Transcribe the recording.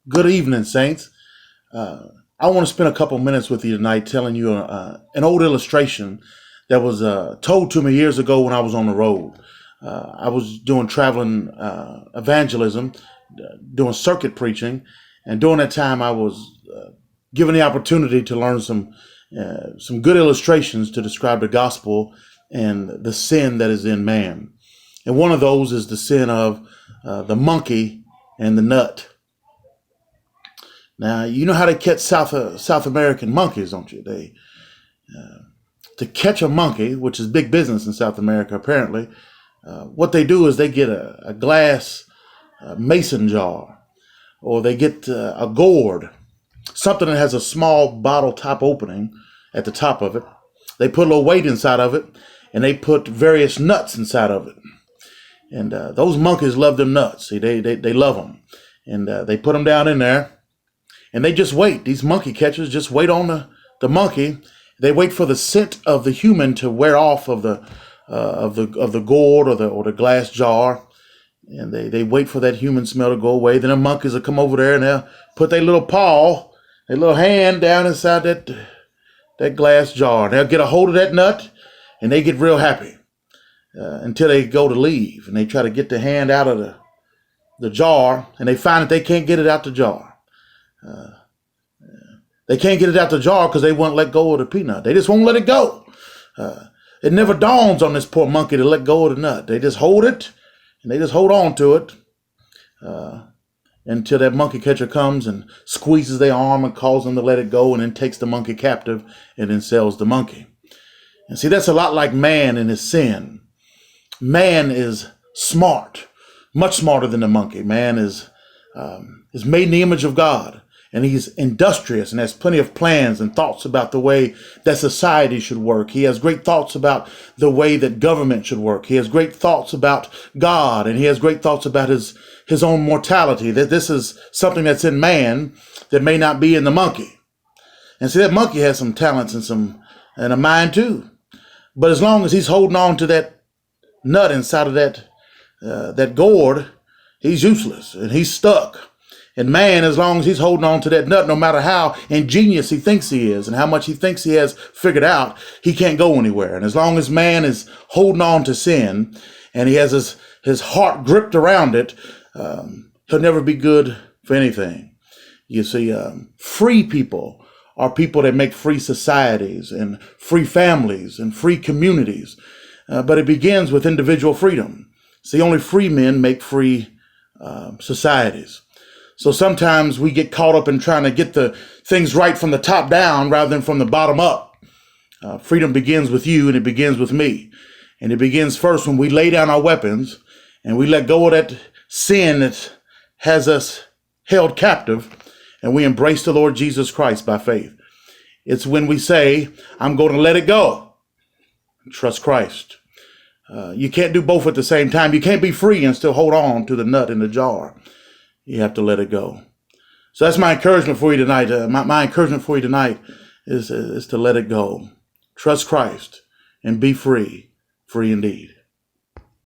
Good evening, Saints. I want to spend a couple minutes with you tonight telling you an old illustration that was told to me years ago when I was on the road. I was doing traveling evangelism, doing circuit preaching, and during that time I was given the opportunity to learn some good illustrations to describe the gospel and the sin that is in man. And one of those is the sin of the monkey and the nut. Now, you know how they catch South American monkeys, don't you? To catch a monkey, which is big business in South America, apparently, what they do is they get a glass mason jar, or they get a gourd, something that has a small bottle top opening at the top of it. They put a little weight inside of it, and they put various nuts inside of it. And those monkeys love them nuts. See, they love them. And they put them down in there. And they just wait. These monkey catchers just wait on the monkey. They wait for the scent of the human to wear off of the gourd or the glass jar, and they wait for that human smell to go away. Then the monkeys will come over there and they'll put their little paw, their little hand down inside that glass jar. They'll get a hold of that nut, and they get real happy until they go to leave, and they try to get the hand out of the jar, and they find that they can't get it out the jar. They can't get it out the jar because they won't let go of the peanut. They just won't let it go. It never dawns on this poor monkey to let go of the nut. They just hold it, and they just hold on to it until that monkey catcher comes and squeezes their arm and calls them to let it go, and then takes the monkey captive and then sells the monkey. And see, that's a lot like man and his sin. Man is smart, much smarter than the monkey. Man is made in the image of God. And he's industrious and has plenty of plans and thoughts about the way that society should work. He has great thoughts about the way that government should work. He has great thoughts about God, and he has great thoughts about his own mortality, that this is something that's in man that may not be in the monkey. And see, that monkey has some talents and a mind too. But as long as he's holding on to that nut inside of that gourd, he's useless and he's stuck. And man, as long as he's holding on to that nut, no matter how ingenious he thinks he is and how much he thinks he has figured out, he can't go anywhere. And as long as man is holding on to sin and he has his heart gripped around it, he'll never be good for anything. You see, free people are people that make free societies and free families and free communities. But it begins with individual freedom. See, only free men make free societies. So sometimes we get caught up in trying to get the things right from the top down rather than from the bottom up. Freedom begins with you, and it begins with me. And it begins first when we lay down our weapons and we let go of that sin that has us held captive, and we embrace the Lord Jesus Christ by faith. It's when we say, I'm going to let it go. Trust Christ. You can't do both at the same time. You can't be free and still hold on to the nut in the jar. You have to let it go. So that's my encouragement for you tonight. My encouragement for you tonight is to let it go. Trust Christ and be free, free indeed.